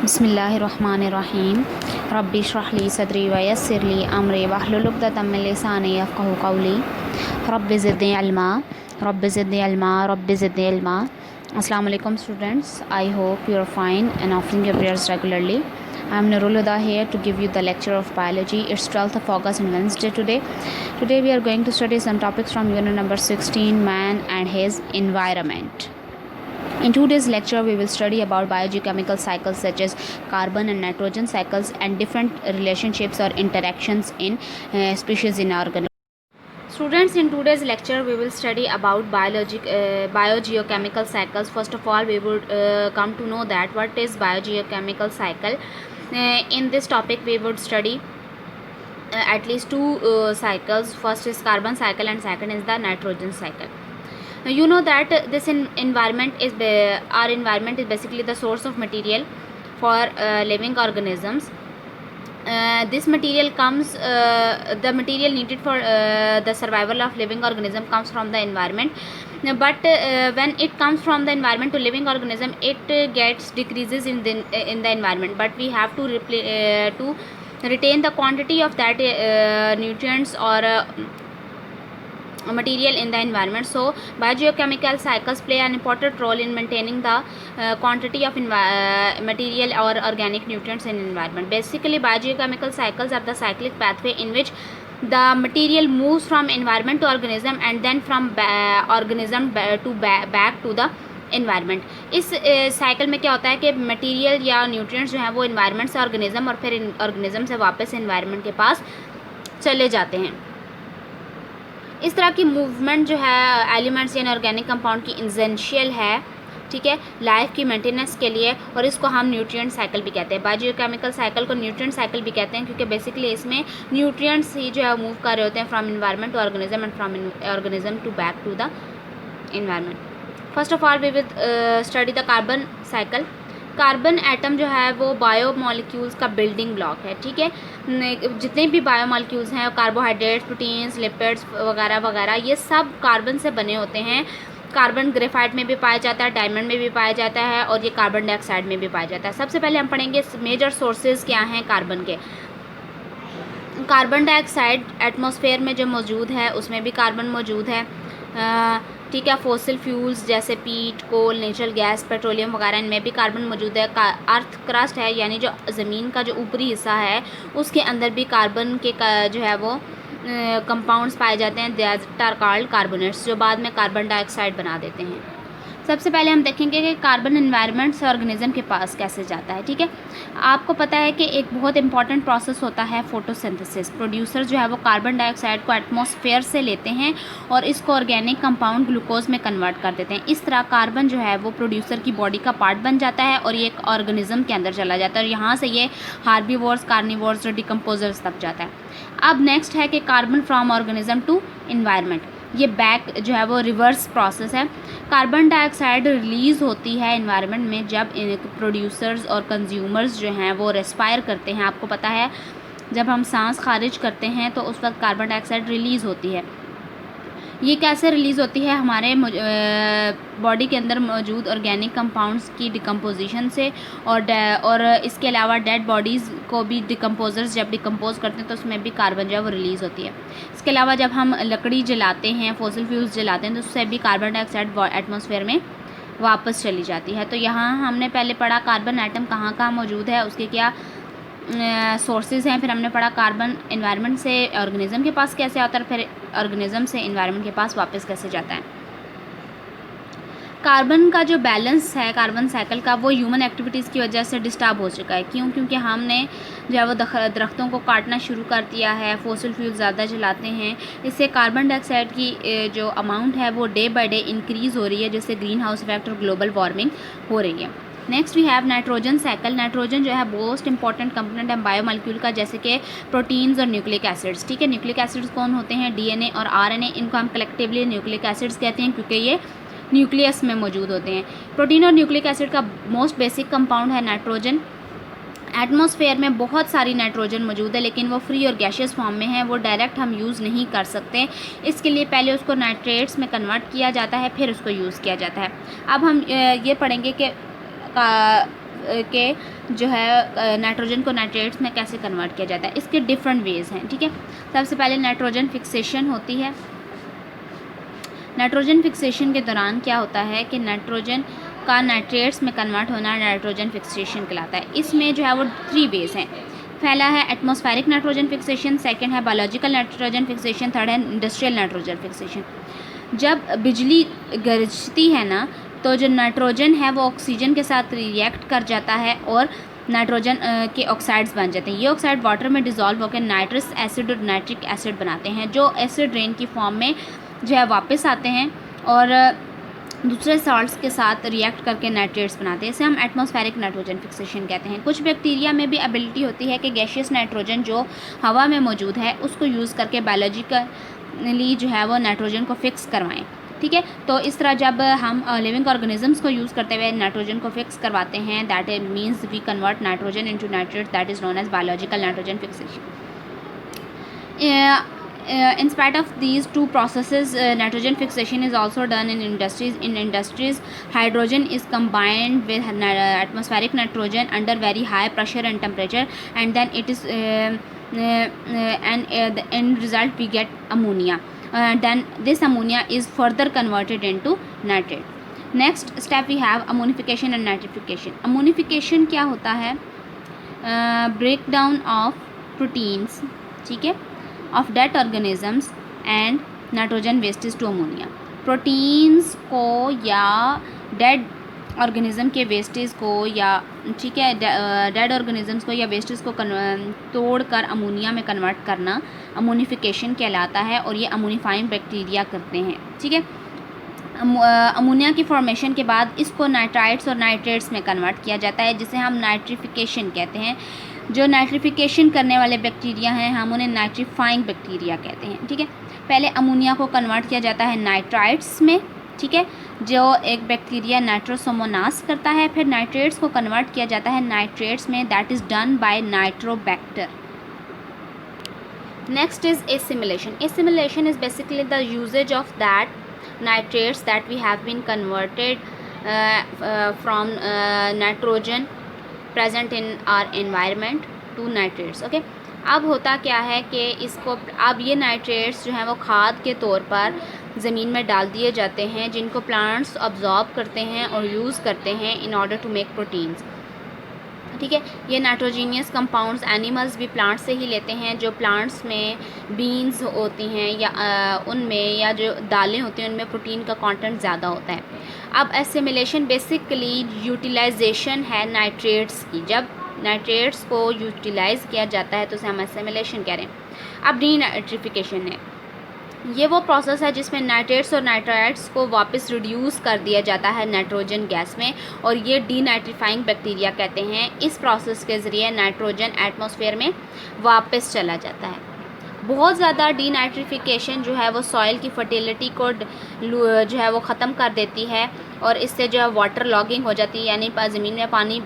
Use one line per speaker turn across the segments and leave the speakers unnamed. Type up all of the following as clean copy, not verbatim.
बिस्मिल्लाहिर्रहमानिर्रहीम रब्बि इश्रह ली सदरी व यस्सिर ली अमरी वहलुल उक़दतम मिन लिसानी यफ़क़हू क़ौली रब्बि ज़िदनी इल्मा रब्बि ज़िदनी इल्मा रब्बि ज़िदनी इल्मा। अस्सलाम वालेकुम students, I hope you are fine and offering your prayers regularly. I am Nurul Huda here to give you the lecture of biology. It's 12th of August and Wednesday today. Today we are going to study some topics from unit number 16, man and his environment. In today's lecture, we will study about biogeochemical cycles such as carbon and nitrogen cycles and different relationships or interactions in species in organisms. Students, in today's lecture, we will study about biogeochemical cycles. First of all, we would come to know that what is biogeochemical cycle. In this topic, we would study at least two cycles. First is carbon cycle and second is the nitrogen cycle. You know that this environment is our environment is basically the source of material for living organisms. This material comes the material needed for the survival of living organism comes from the environment, but when it comes from the environment to living organism, it gets decreases in the environment, but we have to to retain the quantity of that nutrients or material in the environment. So biogeochemical cycles play an important role in maintaining the quantity of material or organic nutrients in environment. Basically, biogeochemical cycles are the cyclic pathway in which the material moves from environment to organism and then from organism to back to the environment. इस cycle में क्या होता है कि material या nutrients जो हैं वो इन्वायरमेंट से ऑर्गेनिज्म और फिर ऑर्गेनिज्म से वापस इन्वायरमेंट के पास चले जाते हैं. इस तरह की मूवमेंट जो है एलिमेंट्स यानी ऑर्गेनिक कंपाउंड की इसेंशियल है, ठीक है, लाइफ की मेंटेनेंस के लिए, और इसको हम न्यूट्रिएंट साइकिल भी कहते हैं. बायोकेमिकल साइकिल को न्यूट्रिएंट साइकिल भी कहते हैं क्योंकि बेसिकली इसमें न्यूट्रिएंट्स ही जो है मूव कर रहे होते हैं from environment to organism and from organism to back to the environment. First of all we will study the carbon cycle. Carbon atom जो है वो बायो मॉलिक्यूल्स का बिल्डिंग ब्लॉक है, ठीक है. जितने भी बायो मॉलिक्यूल्स हैं, कार्बोहाइड्रेट्स, प्रोटीन्स, लिपिड्स वगैरह वगैरह, ये सब कार्बन से बने होते हैं. कार्बन ग्रेफाइट में भी पाया जाता है, डायमंड में भी पाया जाता है और ये कार्बन डाइऑक्साइड में भी पाया जाता है. सबसे पहले हम पढ़ेंगे मेजर सोर्सेज क्या हैं कार्बन के. कार्बन डाइऑक्साइड एटमॉस्फेयर में जो मौजूद है उसमें भी कार्बन मौजूद है, ठीक है. फॉसिल फ्यूल्स जैसे पीट, कोल, नेचुरल गैस, पेट्रोलियम वगैरह, इनमें भी कार्बन मौजूद है. अर्थ क्रस्ट है यानी जो ज़मीन का जो ऊपरी हिस्सा है उसके अंदर भी कार्बन के जो है वो कंपाउंड्स पाए जाते हैं, दैट आर कॉल्ड कार्बोनेट्स, जो बाद में कार्बन डाइऑक्साइड बना देते हैं. सबसे पहले हम देखेंगे कि कार्बन एनवायरनमेंट से ऑर्गेनिज्म के पास कैसे जाता है, ठीक है. आपको पता है कि एक बहुत इंपॉर्टेंट प्रोसेस होता है फोटोसिंथेसिस. प्रोड्यूसर जो है वो कार्बन डाइऑक्साइड को एटमॉस्फेयर से लेते हैं और इसको ऑर्गेनिक कंपाउंड ग्लूकोज में कन्वर्ट कर देते हैं. इस तरह कार्बन जो है वो प्रोड्यूसर की बॉडी का पार्ट बन जाता है और ये एक ऑर्गेनिज्म के अंदर चला जाता है और यहाँ से ये हार्बीवोर्स, कार्निवोर्स और डिकम्पोजर्स तक जाता है. अब नेक्स्ट है कि carbon from organism to environment. ये बैक जो है वो रिवर्स प्रोसेस है. कार्बन डाइऑक्साइड रिलीज़ होती है इन्वायरमेंट में जब प्रोड्यूसर्स और कंज्यूमर्स जो हैं वो रेस्पायर करते हैं. आपको पता है जब हम सांस खारिज करते हैं तो उस वक्त कार्बन डाइऑक्साइड रिलीज़ होती है. ये कैसे रिलीज़ होती है? हमारे बॉडी के अंदर मौजूद ऑर्गेनिक कंपाउंड्स की डिकम्पोजिशन से और इसके अलावा डेड बॉडीज़ को भी डिकम्पोजर्स जब डिकम्पोज करते हैं तो उसमें भी कार्बन जो है वो रिलीज़ होती है. इसके अलावा जब हम लकड़ी जलाते हैं, फॉसिल फ्यूल्स जलाते हैं तो उससे भी कार्बन डाइऑक्साइड एटमॉस्फेयर में वापस चली जाती है. तो यहाँ हमने पहले पढ़ा कार्बन एटम कहाँ कहाँ मौजूद है, उसके क्या सोर्सेज हैं. फिर हमने पढ़ा कार्बन एनवायरनमेंट से ऑर्गेनिज्म के पास कैसे आता है, फिर ऑर्गेनिज्म से एनवायरनमेंट के पास वापस कैसे जाता है. कार्बन का जो बैलेंस है कार्बन साइकिल का वो ह्यूमन एक्टिविटीज़ की वजह से डिस्टर्ब हो चुका है. क्यों? क्योंकि हमने जो है वो दरख्तों को काटना शुरू कर दिया है, फॉसिल फ्यूल ज़्यादा जलाते हैं. इससे कार्बन डाइऑक्साइड की जो अमाउंट है वो डे बाय डे इंक्रीज़ हो रही है, जिससे ग्रीन हाउस इफेक्ट और ग्लोबल वार्मिंग हो रही है. Next we have nitrogen cycle. Nitrogen जो है मोस्ट इंपॉर्टेंट कंपोनेंट है बायोमॉलिक्यूल का, जैसे कि प्रोटीन्स और न्यूक्लिक एसिड्स, ठीक है. न्यूक्लिक एसिड्स कौन होते हैं? डीएनए और आरएनए. इनको हम कलेक्टिवली न्यूक्लिक एसिड्स कहते हैं क्योंकि ये न्यूक्लियस में मौजूद होते हैं. प्रोटीन और न्यूक्लिक एसिड का मोस्ट बेसिक कंपाउंड है नाइट्रोजन. एटमॉस्फेयर में बहुत सारी नाइट्रोजन मौजूद है लेकिन वो फ्री और गैशियस फॉर्म में है, वो डायरेक्ट हम यूज़ नहीं कर सकते. इसके लिए पहले उसको नाइट्रेट्स में कन्वर्ट किया जाता है, फिर उसको यूज़ किया जाता है. अब हम ये पढ़ेंगे कि के जो है नाइट्रोजन को नाइट्रेट्स में कैसे कन्वर्ट किया जाता है, इसके डिफरेंट वेज़ हैं। ठीक है, सबसे पहले नाइट्रोजन फिक्सेशन होती है। नाइट्रोजन फिक्सेशन के दौरान क्या होता है कि नाइट्रोजन का नाइट्रेट्स में कन्वर्ट होना नाइट्रोजन फिक्सेशन कहलाता है। इसमें जो है वो 3 वेज़ हैं। पहला है एटमॉस्फेरिक नाइट्रोजन फिक्सेशन, सेकंड है बायोलॉजिकल नाइट्रोजन फिक्सेशन, थर्ड है इंडस्ट्रियल नाइट्रोजन फिक्सेशन। जब बिजली गरजती है ना, तो जो नाइट्रोजन है वो ऑक्सीजन के साथ रिएक्ट कर जाता है और नाइट्रोजन के ऑक्साइड्स बन जाते हैं। ये ऑक्साइड वाटर में डिज़ोल्व होकर नाइट्रस एसिड और नाइट्रिक एसिड बनाते हैं, जो एसिड रेन की फॉर्म में जो है वापस आते हैं और दूसरे सॉल्ट्स के साथ रिएक्ट करके नाइट्रेट्स बनाते हैं। इसे हम एटमॉस्फेरिक नाइट्रोजन फिक्सेशन कहते हैं। कुछ बैक्टीरिया में भी एबिलिटी होती है कि गैशियस नाइट्रोजन जो हवा में मौजूद है उसको यूज़ करके बायोलॉजिकली जो है वो नाइट्रोजन को फिक्स करवाएं। ठीक है, तो इस तरह जब हम लिविंग ऑर्गेनिजम्स को यूज़ करते हुए नाइट्रोजन को फिक्स करवाते हैं, that means we convert nitrogen into nitrate, that is known as biological nitrogen fixation. In spite of these two processes, nitrogen fixation is also done in industries. In industries, hydrogen is combined with atmospheric nitrogen under very high pressure and temperature, and then it is the end result we get ammonia. Then this ammonia is further converted into nitrate. Next step we have ammonification and nitrification. Ammonification क्या होता है? Breakdown of proteins, ठीक है, of dead organisms and nitrogen wastes to ammonia. Proteins को या dead organism के wastage को या ठीक है डेड ऑर्गेनिजम्स को या वेस्टेज को तोड़कर अमोनिया में कन्वर्ट करना अमोनिफिकेशन कहलाता है और ये अमोनिफाइंग बैक्टीरिया करते हैं। ठीक है, अमोनिया की फॉर्मेशन के बाद इसको नाइट्राइट्स और नाइट्रेट्स में कन्वर्ट किया जाता है, जिसे हम नाइट्रिफिकेशन कहते हैं। जो नाइट्रिफिकेशन करने वाले बैक्टीरिया हैं हम उन्हें नाइट्रीफाइंग बैक्टीरिया कहते हैं। ठीक है, पहले अमोनिया को कन्वर्ट किया जाता है नाइट्राइट्स में, ठीक है, जो एक बैक्टीरिया नाइट्रोसोमोनास करता है। फिर नाइट्रेट्स को कन्वर्ट किया जाता है नाइट्रेट्स में, that is done by Nitrobacter. Next is assimilation. Assimilation is basically the uses of that nitrates that we have been converted from nitrogen present in our environment to nitrates. Okay, अब होता क्या है कि इसको अब ये nitrates जो हैं वो खाद के तौर पर ज़मीन में डाल दिए जाते हैं, जिनको प्लांट्स अब्जॉर्ब करते हैं और यूज़ करते हैं in order to make proteins. ठीक है, ये नाइट्रोजीनियस कंपाउंड्स एनिमल्स भी प्लांट्स से ही लेते हैं। जो प्लांट्स में बीन्स होती हैं या उनमें या जो दालें होती हैं उनमें प्रोटीन का कंटेंट ज़्यादा होता है। अब एसिमिलेशन बेसिकली यूटिलाइजेशन है नाइट्रेट्स की। जब नाइट्रेट्स को यूटिलाइज़ किया जाता है तो उसे हम एसिमिलेशन कह रहे हैं। अब डीनाइट्रिफिकेशन है, ये वो प्रोसेस है जिसमें नाइट्रेट्स और नाइट्राइट्स को वापस रिड्यूस कर दिया जाता है नाइट्रोजन गैस में, और ये डीनाइट्रीफाइंग बैक्टीरिया कहते हैं। इस प्रोसेस के ज़रिए नाइट्रोजन एटमॉस्फेयर में वापस चला जाता है। बहुत ज़्यादा डीनाइट्रिफिकेशन जो है वो सॉइल की फर्टिलिटी को जो है वो ख़त्म कर देती है और इससे जो है वाटर लॉगिंग हो जाती है, यानी ज़मीन में पानी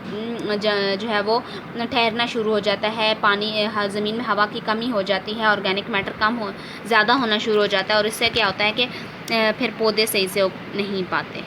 जो है वो ठहरना शुरू हो जाता है। पानी ज़मीन में हवा की कमी हो जाती है, ऑर्गेनिक मैटर ज़्यादा होना शुरू हो जाता है और इससे क्या होता है कि फिर पौधे सही से उग नहीं पाते।